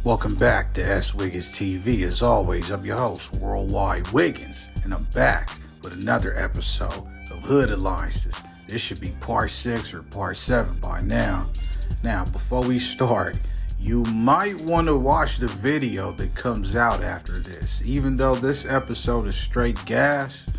Welcome back to S.WigginsTV. As always, I'm your host, Worldwide Wiggins, and I'm back with another episode of Hood Alliances. This should be part 6 or part 7 by now. Now, before we start, you might want to watch the video that comes out after this. Even though this episode is straight gas,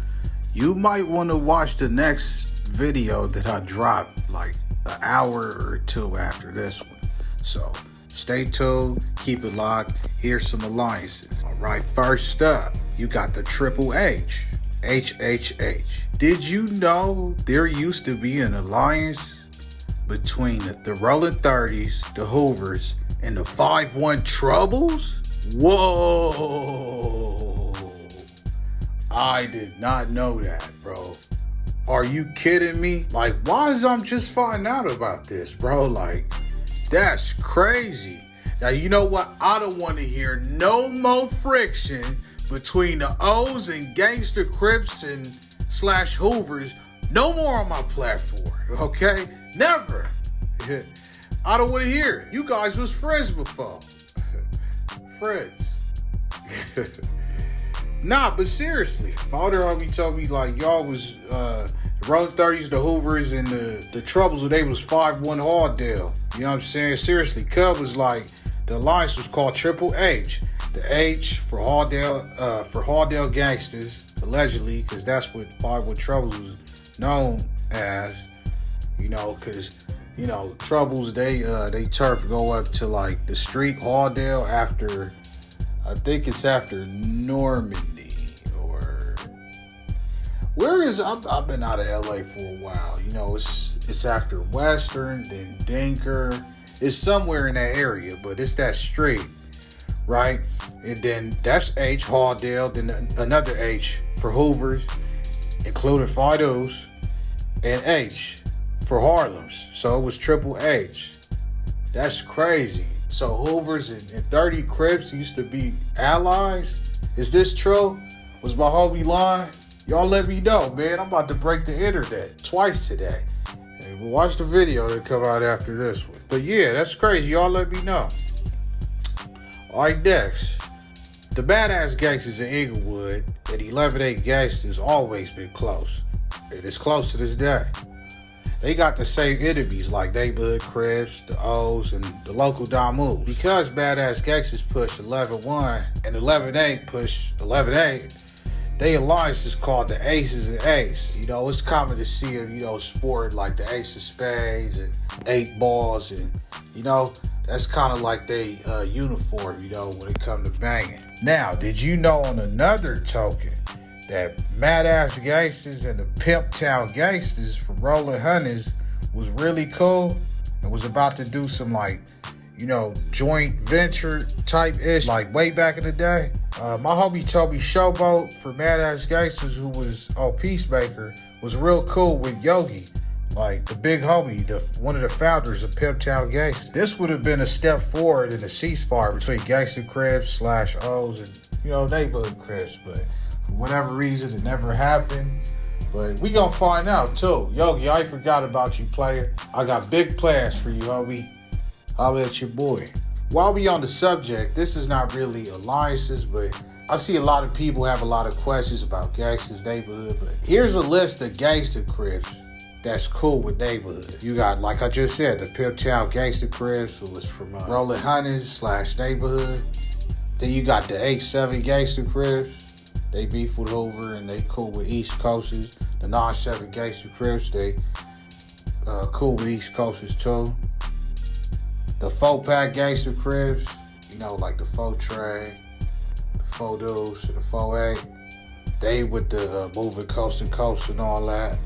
you might want to watch the next video that I dropped like an hour or two after this one. So stay tuned, keep it locked. Here's some alliances. All right, first up, you got the Triple H, HHH. Did you know there used to be an alliance between the Rolling 30s, the Hoovers, and the 5-1 Troubles? Whoa! I did not know that, bro. Are you kidding me? Like, why is I'm just finding out about this, bro? Like, that's crazy. Now, you know what? I don't want to hear no more friction between the O's and Gangster Crips and / Hoovers. No more on my platform, okay? Never. I don't want to hear it. You guys was friends before. Friends. Nah, but seriously, my older homie told me like y'all was the Rolling 30s, the Hoovers, and the Troubles. They was 5-1 Hardale. You know what I'm saying? Seriously, Cub was like the alliance was called Triple H. The H for Hardale Gangsters, allegedly, because that's what 5-1 Troubles was known as. You know, because Troubles they turf go up to like the street Hardale after. I think it's after Normandy or where is I've been out of LA for a while. You know, it's after Western, then Dinker. It's somewhere in that area, but it's that street, right? And then that's H Hardale, then another H for Hoovers, including Fidos, and H for Harlem's. So it was Triple H. That's crazy. So Hoovers and 30 Crips used to be allies? Is this true? Was my homie lying? Y'all let me know, man. I'm about to break the internet twice today. And we'll watch the video that come out after this one. But yeah, that's crazy. Y'all let me know. Alright, next. The Badass Gangsters in Inglewood and 11-8 Gangsters always been close. And it's close to this day. They got the same enemies like Neighborhood Crips, the O's, and the local Damus. Because Badass Gangsters push 11-1 and 11-8 push 11-8, they alliance is called the Aces and Ace. You know, it's common to see them, sport like the Ace of Spades and 8 balls, and that's kind of like they uniform, when it comes to banging. Now, did you know on another token that Mad-Ass Gangsters and the Pimp Town Gangsters from Rolling Hunters was really cool and was about to do some joint venture type ish like way back in the day? My homie told me Showboat for Mad-Ass Gangsters, who was Peacemaker, was real cool with Yogi, like the big homie, one of the founders of Pimp Town Gangsters. This would have been a step forward in the ceasefire between Gangster Crips / O's and Neighborhood Crips, but for whatever reason, it never happened. But we gonna find out too. Yogi, I ain't forgot about you, player. I got big plans for you, homie. Holla at your boy. While we on the subject, this is not really alliances, but I see a lot of people have a lot of questions about Gangsters Neighborhood. But here's a list of Gangster Crips that's cool with Neighborhood. You got, like I just said, the Pimp Town Gangster Crips, who was from Rolling Hunters / Neighborhood. Then you got the 8-7 Gangster Crips. They beef with Hoover and they cool with East Coasters. The 9-7 Gangster Crips, they cool with East Coasters too. The 4-pack Gangster Crips, like the 4-Tray, the 4-Deuce, the 4-8. They with the moving coast to coast and all that.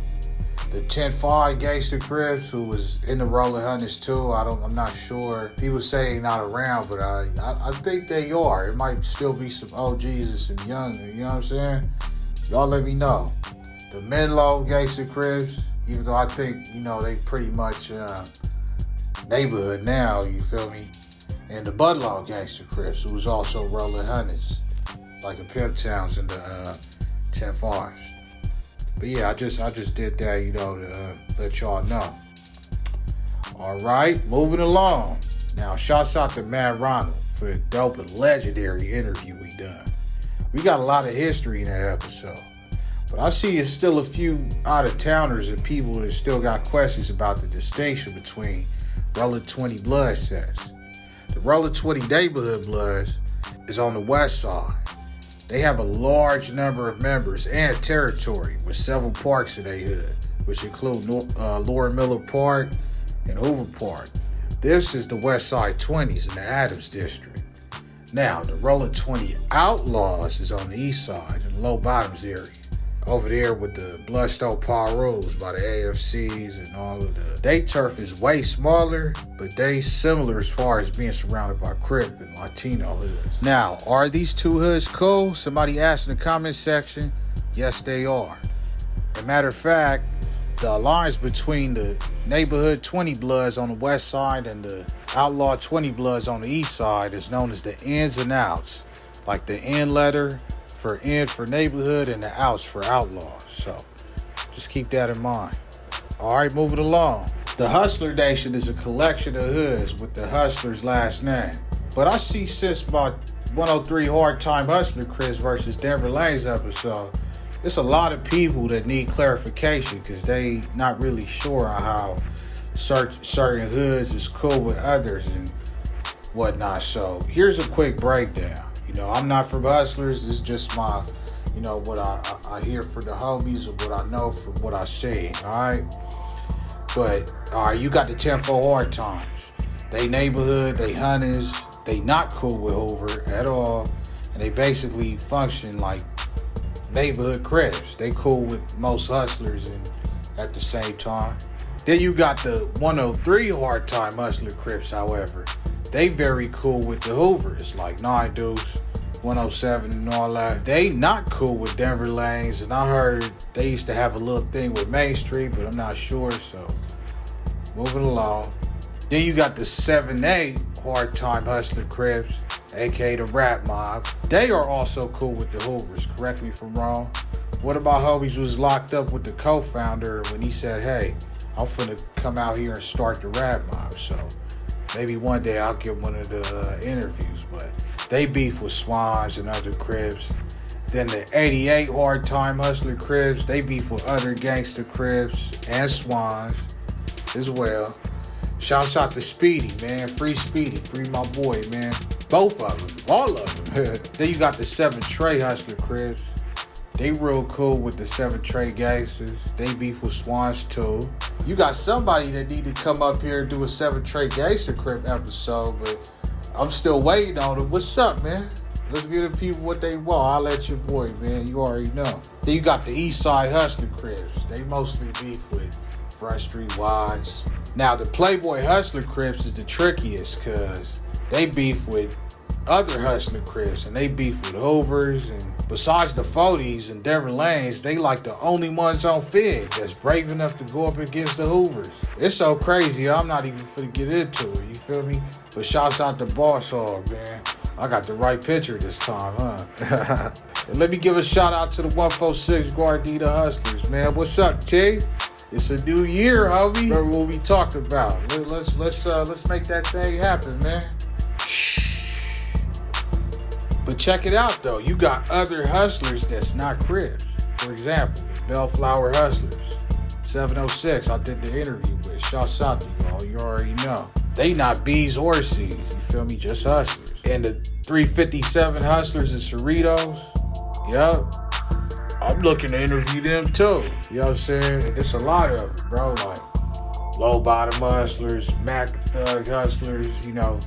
The 10-5 Gangster Crips, who was in the Rolling Hunters too. I'm not sure. People say they're not around, but I think they are. It might still be some OGs and some young, you know what I'm saying? Y'all let me know. The Menlo Gangster Crips, even though I think, they pretty much Neighborhood now, you feel me? And the Budlaw Gangster Crips, who was also Rolling Hunters, like the Pimp Towns and the 10-5s. But yeah, I just did that, to let y'all know. All right, moving along. Now, shouts out to Mad Ronald, for the dope and legendary interview we done. We got a lot of history in that episode. But I see it's still a few out-of-towners and people that still got questions about the distinction between Rolling 20 blood sets. The Rolling 20 neighborhood bloods is on the west side. They have a large number of members and territory with several parks in their hood, which include Laura Miller Park and Hoover Park. This is the West Side 20s in the Adams District. Now, the Rolling 20 Outlaws is on the east side in the Low Bottoms area. Over there with the Bloodstone Paros by the AFCs and all of the. They turf is way smaller, but they similar as far as being surrounded by Crip and Latino hoods. Now, are these two hoods cool? Somebody asked in the comment section. Yes, they are. As a matter of fact, the alliance between the neighborhood 20 bloods on the west side and the outlaw 20 bloods on the east side is known as the ins and outs. Like the in letter for in for neighborhood and the outs for outlaws. So just keep that in mind. All right, moving along. The Hustler Nation is a collection of hoods with the Hustler's last name. But I see since about 103 Hard Time Hustler Chris versus Denver Lane's episode, it's a lot of people that need clarification because they not really sure on how certain hoods is cool with others and whatnot. So here's a quick breakdown. You know, I'm not from Hustlers. This is just my, what I hear from the homies or what I know from what I see, all right? But, all right, you got the 10-4 Hard Times. They neighborhood, they hunters, they not cool with Hoover at all. And they basically function like neighborhood Crips. They cool with most hustlers and at the same time. Then you got the 103 Hard Time Hustler Crips, however. They very cool with the Hoovers, like 9 Deuce, 107 and all that. They not cool with Denver Lanes, and I heard they used to have a little thing with Main Street, but I'm not sure, so moving along. Then you got the 7A Hard Time Hustler Crips, aka the Rap Mob. They are also cool with the Hoovers, correct me if I'm wrong. What about homies was locked up with the co-founder when he said, hey, I'm finna come out here and start the Rap Mob, so maybe one day I'll get one of the interviews, but they beef with Swans and other Crips. Then the 88 Hard Time Hustler Crips, they beef with other gangster Crips and Swans as well. Shouts out to Speedy, man. Free Speedy. Free my boy, man. Both of them. All of them. Then you got the 7 Trey Hustler Crips. They real cool with the 7 Trey gangsters. They beef with Swans too. You got somebody that need to come up here and do a 7 Trey Gangster Crip episode, but I'm still waiting on it. What's up, man? Let's give the people what they want. I'll let your boy, man. You already know. Then you got the East Side Hustler Crips. They mostly beef with Front Street Wides. Now, the Playboy Hustler Crips is the trickiest because they beef with other Hustler Crips and they beef with Hoovers, and besides the 40s and Denver Lanes, they like the only ones on Fig that's brave enough to go up against the Hoovers. It's so crazy, I'm not even finna get into it, you feel me? But shouts out to Boss Hog, man. I got the right picture this time, huh? And let me give a shout out to the 146 Guardita Hustlers, man. What's up, T? It's a new year, homie. Remember what we talked about. Let's make that thing happen, man. But check it out, though. You got other hustlers that's not Crips. For example, the Bellflower Hustlers. 706, I did the interview with. Shouts out to y'all. You already know. They not B's or C's. You feel me? Just hustlers. And the 357 Hustlers and Cerritos. Yup. I'm looking to interview them, too. You know what I'm saying? And there's a lot of it, bro. Like Low Bottom Hustlers, Mac Thug Hustlers, you know.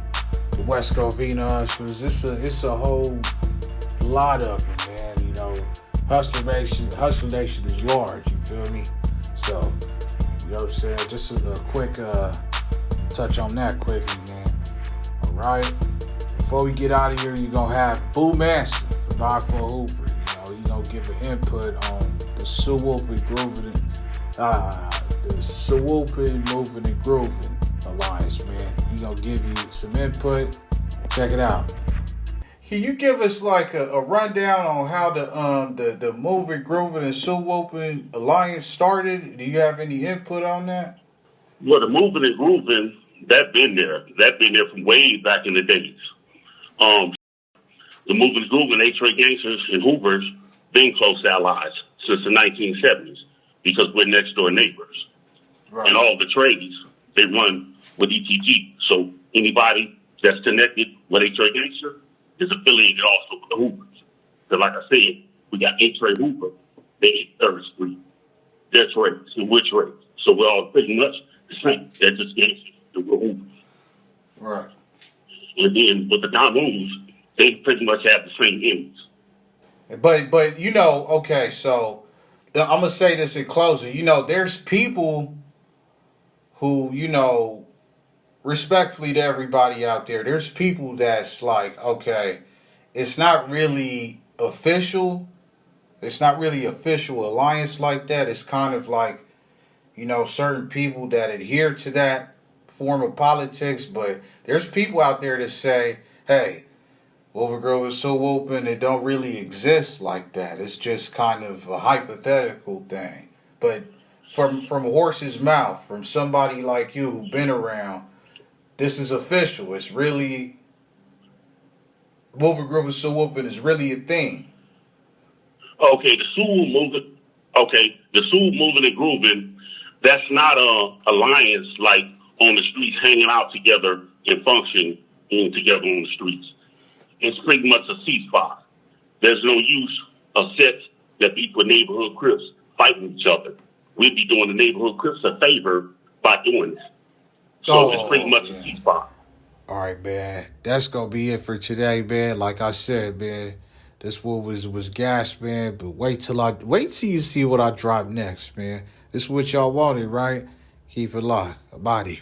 The West Covina Hustlers, it's a whole lot of them, man. You know, Hustler Nation is large. You feel me? So, you know what I'm saying? Just a quick touch on that quickly, man. All right. Before we get out of here, you're gonna have Boo Manson from 9-4 Hoover. You know, he's gonna give an input on the swooping, grooving, the swooping, moving, and grooving alliance, man. He gonna give you some input. Check it out. Can you give us like a rundown on how the moving, grooving, and swooping alliance started? Do you have any input on that? Well, the moving and grooving, that been there from way back in the days. Um, the moving group and H-Ray gangsters and Hoovers been close allies since the 1970s because we're next door neighbors. Right. And all the trades, they run with ETG. So anybody that's connected with H-Ray gangster is affiliated also with the Hoovers. Because like I said, we got H-Ray Hoover, they 3rd Street. They're trades and we're trades. So we're all pretty much the same. They're just gangsters and we're Hoovers. Right. And then with the Damoons, they pretty much have the same image. But you know, okay, so I'm gonna say this in closing. You know, there's people who, you know, respectfully to everybody out there, there's people that's like, okay, it's not really official. It's not really official alliance like that. It's kind of like, you know, certain people that adhere to that form of politics. But there's people out there that say, hey, Overgrowth is so open, it don't really exist like that. It's just kind of a hypothetical thing. But from a horse's mouth, from somebody like you who've been around, this is official. It's really, Overgrowth is so open is really a thing. Okay, the Sioux movement. Okay, the Sioux moving and grooving. That's not a alliance like on the streets hanging out together and functioning together on the streets. It's pretty much a ceasefire. There's no use of sets that be for neighborhood Crips fighting each other. We'd be doing the neighborhood Crips a favor by doing that. So it's pretty much a ceasefire. All right, man. That's going to be it for today, man. Like I said, man, this one was gas, man. But wait till you see what I drop next, man. This is what y'all wanted, right? Keep it locked. Body.